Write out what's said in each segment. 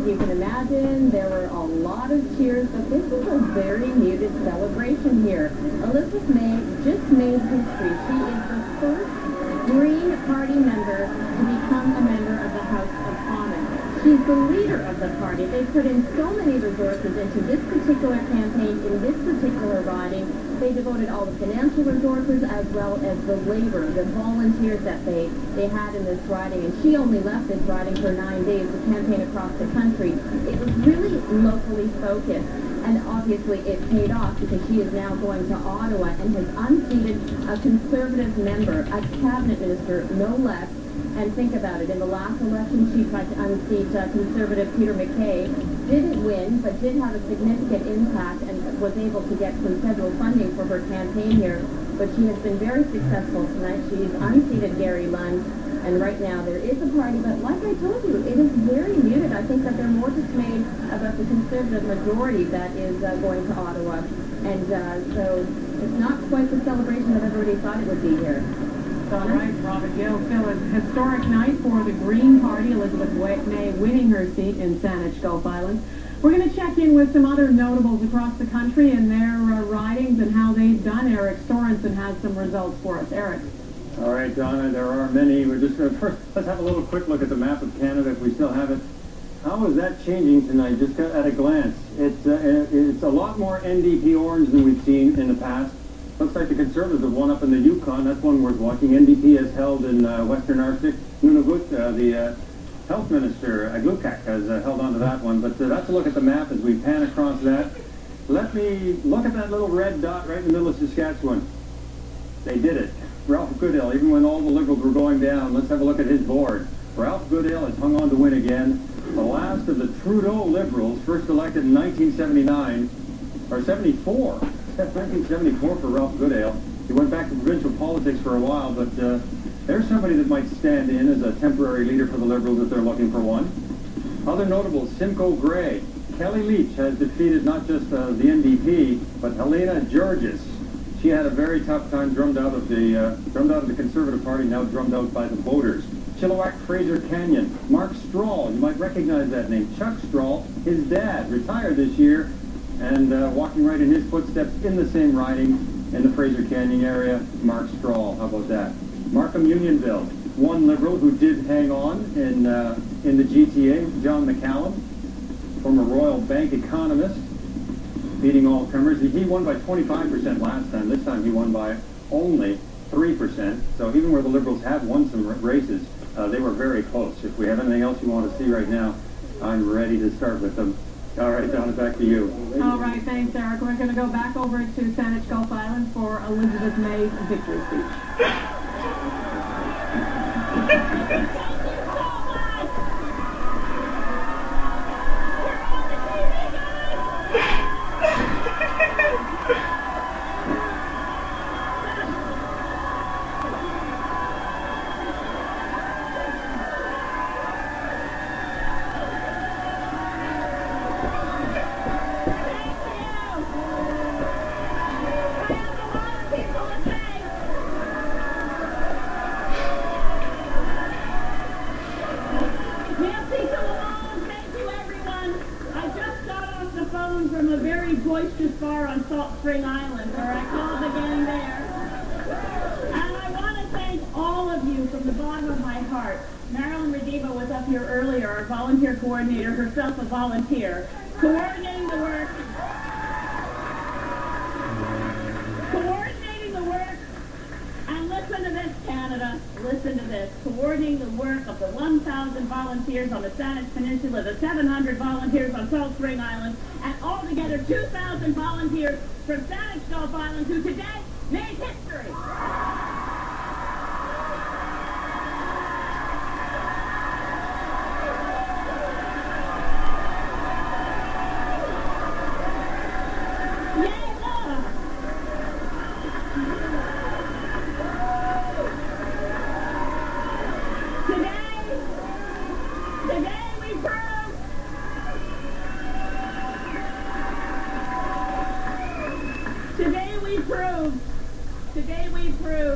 you can imagine, there were a lot of cheers, but this is a very muted celebration here. Elizabeth May just made history. She is the first Green Party member to become a member of the House of Commons. She's the leader of the party. They put in so many resources into this particular campaign, in this particular riding. They devoted all the financial resources as well as the labor, the volunteers that they had in this riding. And she only left this riding for 9 days to campaign across the country. It was really locally focused. And obviously it paid off because she is now going to Ottawa and has unseated a Conservative member, a cabinet minister, no less. And think about it, in the last election she tried to unseat Conservative Peter MacKay, didn't win, but did have a significant impact and was able to get some federal funding for her campaign here. But she has been very successful tonight. She's unseated Gary Lunn, and right now there is a party, but like I told you, it is very muted. I think that they're more dismayed about the Conservative majority that is going to Ottawa. And so it's not quite the celebration that everybody thought it would be here. All right, Robert Gill. Still a historic night for the Green Party. Elizabeth May winning her seat in Saanich Gulf Islands. We're going to check in with some other notables across the country and their ridings and how they've done. Eric Sorensen has some results for us. Eric. All right, Donna, there are many. We're just going to first, let's have a little quick look at the map of Canada if we still have it. How is that changing tonight, just at a glance? It's a lot more NDP orange than we've seen in the past. Looks like the Conservatives have won up in the Yukon. That's one worth watching. NDP has held in Western Arctic. Nunavut, the Health Minister, Aglukak, has held on to that one. But that's a look at the map as we pan across that. Let me look at that little red dot right in the middle of Saskatchewan. They did it. Ralph Goodale, even when all the Liberals were going down, let's have a look at his board. Ralph Goodale has hung on to win again. The last of the Trudeau Liberals, first elected in 1979, or 74. 1974 for Ralph Goodale. He went back to provincial politics for a while, but there's somebody that might stand in as a temporary leader for the Liberals if they're looking for one. Other notables, Simcoe Gray. Kelly Leach has defeated not just the NDP, but Helena Georges. She had a very tough time, drummed out of the Conservative Party, now drummed out by the voters. Chilliwack Fraser Canyon. Mark Strahl, you might recognize that name. Chuck Strahl, his dad, retired this year, and walking right in his footsteps in the same riding in the Fraser Canyon area, Mark Strahl. How about that? Markham Unionville, one Liberal who did hang on in the GTA, John McCallum, former Royal Bank economist, beating all comers. He won by 25% last time. This time he won by only 3%. So even where the Liberals have won some races, they were very close. If we have anything else you want to see right now, I'm ready to start with them. All right, Donna, back to you. All right, thanks, Eric. We're going to go back over to Saanich Gulf Islands for Elizabeth May's victory speech. From a very boisterous bar on Salt Spring Island, where I called again there. And I want to thank all of you from the bottom of my heart. Marilyn Rediva was up here earlier, our volunteer coordinator, herself a volunteer, coordinating the work. And listen to this, Canada. Listen to this. Coordinating the work of the 1,000 volunteers on the Saanich Peninsula, the 700 volunteers on Salt Spring Island, and altogether 2,000 volunteers from Saanich Gulf Island who today made history. Today we proved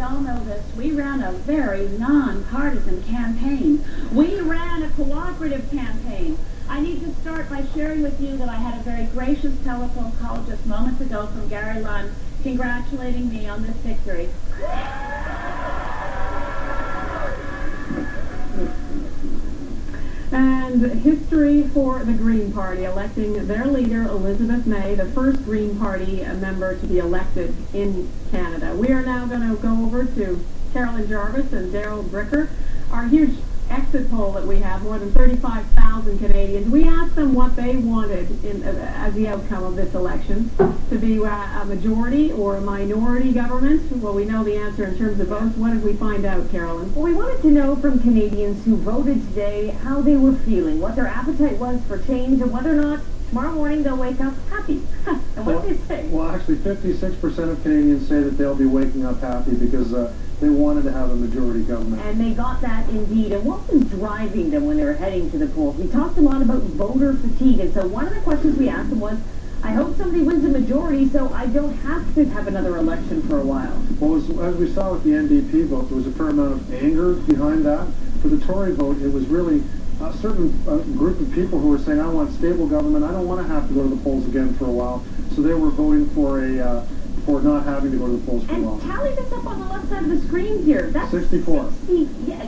all know this, we ran a very non-partisan campaign. We ran a cooperative campaign. I need to start by sharing with you that I had a very gracious telephone call just moments ago from Gary Lunn congratulating me on this victory. And history for the Green Party, electing their leader, Elizabeth May, the first Green Party member to be elected in Canada. We are now going to go over to Carolyn Jarvis and Daryl Bricker. Our huge exit poll that we have, more than 35,000 Canadians. We asked them what they wanted as the outcome of this election, to be a majority or a minority government. Well, we know the answer in terms of votes. What did we find out, Carolyn? Well, we wanted to know from Canadians who voted today how they were feeling, what their appetite was for change, and whether or not tomorrow morning they'll wake up happy. And what did they say? Well, actually, 56% of Canadians say that they'll be waking up happy because they wanted to have a majority government. And they got that indeed. And what was driving them when they were heading to the polls? We talked a lot about voter fatigue. And so one of the questions we asked them was, I hope somebody wins a majority so I don't have to have another election for a while. Well, as we saw with the NDP vote, there was a fair amount of anger behind that. For the Tory vote, it was really a certain group of people who were saying, I want stable government. I don't want to have to go to the polls again for a while. So they were voting for not having to go to the polls for a while. And tally this up on the left side of the screen here. That's 64.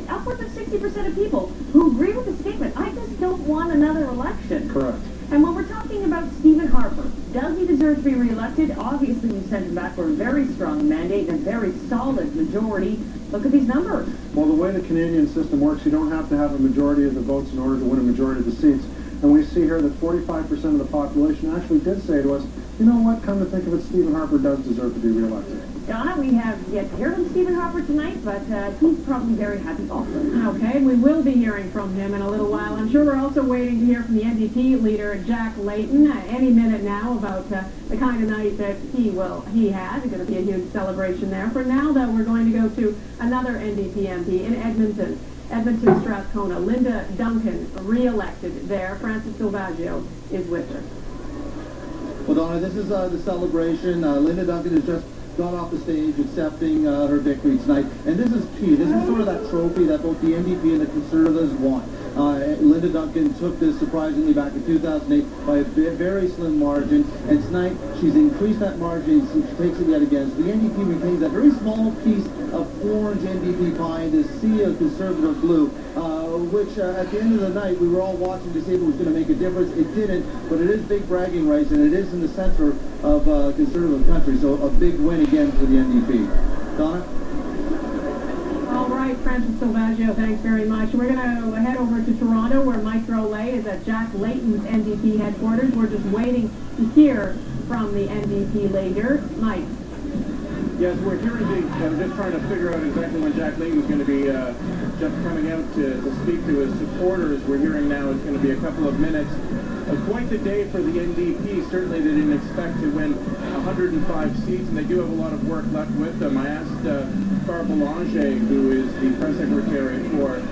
Upwards of 60% of people who agree with the statement. I just don't want another election. Correct. And when we're talking about Stephen Harper, does he deserve to be reelected? Obviously, we sent him back for a very strong mandate and a very solid majority. Look at these numbers. Well, the way the Canadian system works, you don't have to have a majority of the votes in order to win a majority of the seats. And we see here that 45% of the population actually did say to us, you know what, come to think of it, Stephen Harper does deserve to be reelected. Donna, we have yet to hear from Stephen Harper tonight, but he's probably very happy also. Okay, we will be hearing from him in a little while. I'm sure we're also waiting to hear from the NDP leader, Jack Layton, any minute now about the kind of night that he had. It's going to be a huge celebration there. For now, though, we're going to go to another NDP MP in Edmonton. Strathcona. Linda Duncan, re-elected there. Francis Silvaggio is with her. Well, Donna, this is the celebration. Linda Duncan has just got off the stage accepting her victory tonight. And this is key. This is sort of that trophy that both the NDP and the Conservatives want. Linda Duncan took this surprisingly back in 2008 by a very slim margin. And tonight, she's increased that margin. So she takes it yet again. So the NDP retains that very small piece of orange NDP pie in this sea of Conservative blue, which at the end of the night, we were all watching to see if it was going to make a difference. It didn't, but it is big bragging rights, and it is in the center of Conservative country. So a big win again for the NDP. Donna? All right, Francis Silvaggio, thanks very much. We're going to head over to Toronto, where Mike Drolet is at Jack Layton's NDP headquarters. We're just waiting to hear from the NDP leader. Mike. Yes, we're hearing just trying to figure out exactly when Jack Layton's going to be just coming out to speak to his supporters. We're hearing now it's going to be a couple of minutes. Quite the day for the NDP. Certainly they didn't expect to win 105 seats, and they do have a lot of work left with them. I asked Farr Boulanger, who is the press secretary for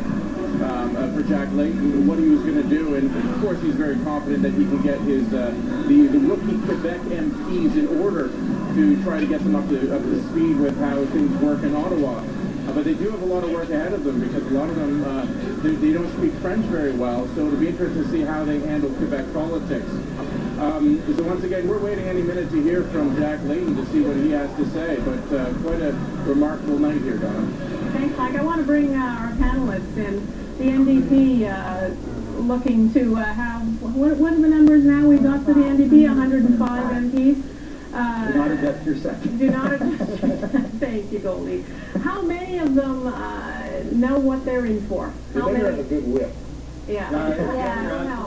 Jack Layton, what he was going to do, and of course he's very confident that he can get his the rookie Quebec MPs in order to try to get them up to speed with how things work in Ottawa. But they do have a lot of work ahead of them because a lot of them, they don't speak French very well, so it'll be interesting to see how they handle Quebec politics. So once again, we're waiting any minute to hear from Jack Layton to see what he has to say, but quite a remarkable night here, Donna. Thanks, Mike. I want to bring our panelists in. The NDP looking to have, what are the numbers now we've got for the NDP? 105 MPs. Do not adjust your second. Do not adjust your second. Thank you, Goldie. How many of them know what they're in for? How many? Have a good whip. Yeah.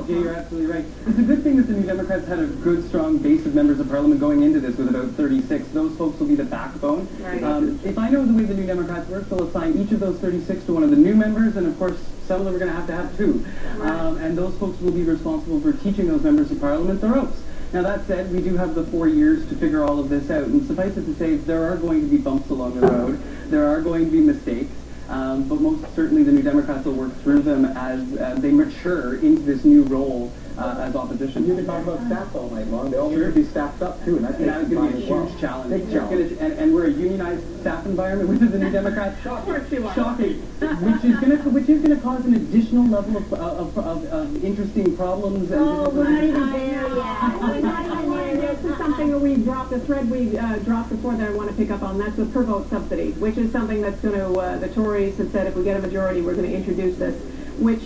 You're absolutely right. It's a good thing that the New Democrats had a good, strong base of members of Parliament going into this with about 36. Those folks will be the backbone. Right. If I know the way the New Democrats work, they'll assign each of those 36 to one of the new members, and of course, some of them are going to have two. Right. And those folks will be responsible for teaching those members of Parliament their oaths. Now, that said, we do have the 4 years to figure all of this out, and suffice it to say, there are going to be bumps along the road. There are going to be mistakes. but most certainly the New Democrats will work through them as they mature into this new role as opposition. You can talk about staff all night long. They all need to be staffed up too, and that's going to be a huge challenge. Big challenge. And we're a unionized staff environment within the New Democrats. Shocking. Which is going to cause an additional level of interesting problems. Oh, we're not even there yet. We're not even there. This is something that we dropped, a thread we dropped before that I want to pick up on. That's the per vote subsidy, which is something that's going to, the Tories have said if we get a majority, we're going to introduce this, which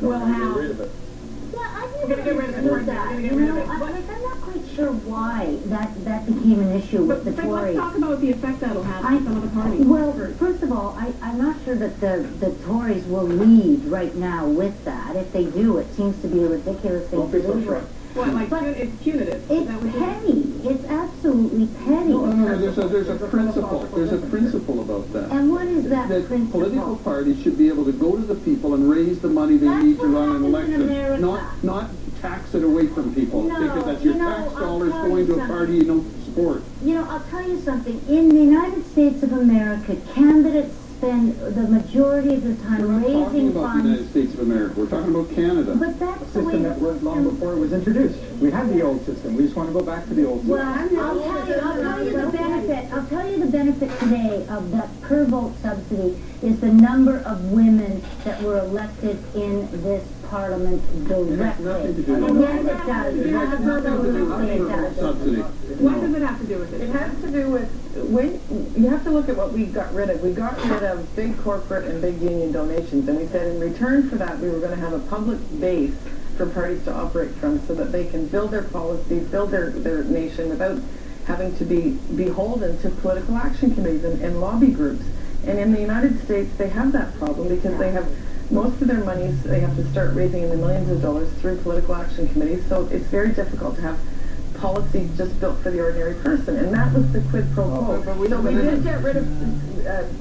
will have... We're going to get rid of that. You know, I'm not quite sure why that became an issue with the Tories. Let's talk about the effect that'll have on some of the parties. Well, first of all, I'm not sure that the Tories will lead right now with that. If they do, it seems to be a ridiculous thing to do. What, like, it's punitive? It's petty. It's absolutely petty. No, there's a principle. There's a principle about that. And what is that principle? Political parties should be able to go to the people and raise the money they need to run an election, not tax it away from people, because that's your tax dollars going to a party you don't support. You know, I'll tell you something. In the United States of America, candidates spend the majority of their time raising funds. We're not talking about the United States of America. We're talking about Canada. But that's the way system that worked long before it was introduced. We had the old system. We just want to go back to the old system. Well, I'll tell you the benefit. I'll tell you the benefit today of that per vote subsidy is the number of women that were elected in this Parliament directly. Nothing to do with Yes, it does. Absolutely, it does. Subsidy. What does it have to do with it? It has to do with, you have to look at what we got rid of. We got rid of big corporate and big union donations, and we said in return for that we were going to have a public base for parties to operate from so that they can build their policy, build their nation without having to be beholden to political action committees and lobby groups. And in the United States, they have that problem because they have most of their monies, they have to start raising in the millions of dollars through political action committees, so it's very difficult to have policy just built for the ordinary person, and that was the quid pro quo. So we did get rid of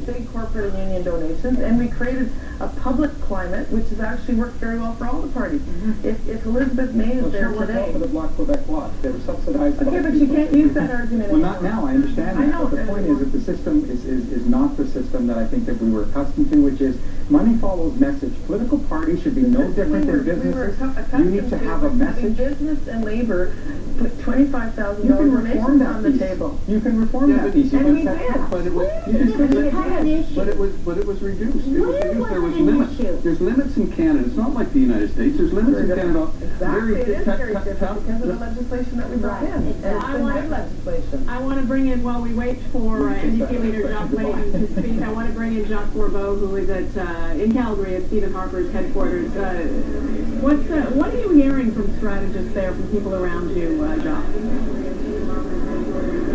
big corporate and union donations, and we created a public climate, which has actually worked very well for all the parties. If Elizabeth May is there today... for the Bloc Quebec Bloc. They were subsidized. Okay, but you can't use that argument Well, not now. I understand that. I know. But the point is that the system is not the system that I think that we were accustomed to, which is money follows message. Political parties should be no different than businesses. You need to have a message. Business and labor put $25,000 donations on the table. You can reform that piece. And we did. But it was reduced. It was reduced. There was limits. There's limits in Canada. It's not like the United States. There's limits in Canada. Exactly. It is very different because of the legislation that we brought in. It's been good legislation. I want to bring in, while we wait for NDP leader Jacques Layton to speak, I want to bring in Jacques Bourbeau, who is in Calgary at Stephen Harper's headquarters. What are you hearing from strategists there, from people around you, Jacques?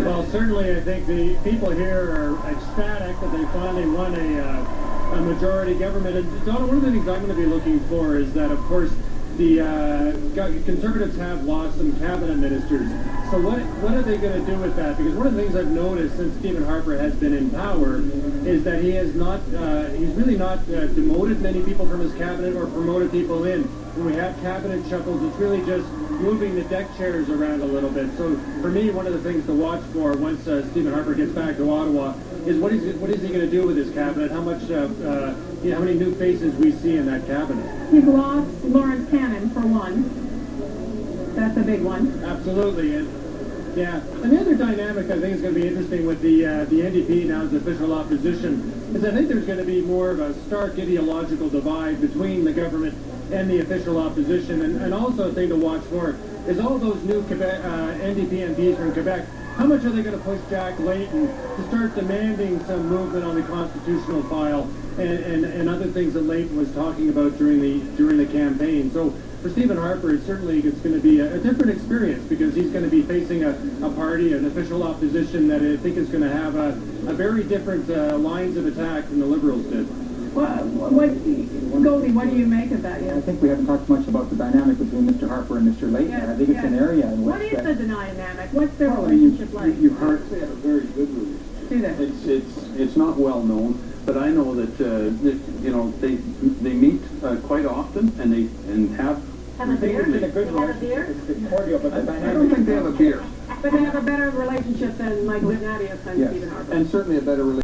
Well, certainly I think the people here are ecstatic that they finally won a majority government. And Donna, one of the things I'm going to be looking for is that, of course, the Conservatives have lost some cabinet ministers. So what are they going to do with that? Because one of the things I've noticed since Stephen Harper has been in power is that he has not, he's really not demoted many people from his cabinet or promoted people in. When we have cabinet shuffles, it's really just moving the deck chairs around a little bit. So for me, one of the things to watch for once Stephen Harper gets back to Ottawa is what is he going to do with his cabinet? How much, how many new faces we see in that cabinet? He's lost Lawrence Cannon, for one. That's a big one. Absolutely. And yeah, and the other dynamic I think is going to be interesting with the NDP now as official opposition is I think there's going to be more of a stark ideological divide between the government and the official opposition. And also a thing to watch for is all those new Quebec, NDP MPs from Quebec. How much are they going to push Jack Layton to start demanding some movement on the constitutional file and other things that Layton was talking about during the campaign? So for Stephen Harper, it's going to be a different experience because he's going to be facing a party, an official opposition that I think is going to have a very different lines of attack than the Liberals did. Goldie, what do you make of that? I think we haven't talked much about the dynamic between Mr. Harper and Mr. Layton. Yes, I think it's an area in which... What is the dynamic? What's their relationship like? You've heard they have a very good relationship. Do they? It's not well known, but I know that they meet quite often and have a beer? It's a good relationship. It's cordial, but the dynamic... I don't think they have a beer. But they have a better relationship than Michael Ignatius and Stephen Harper. And certainly a better relationship.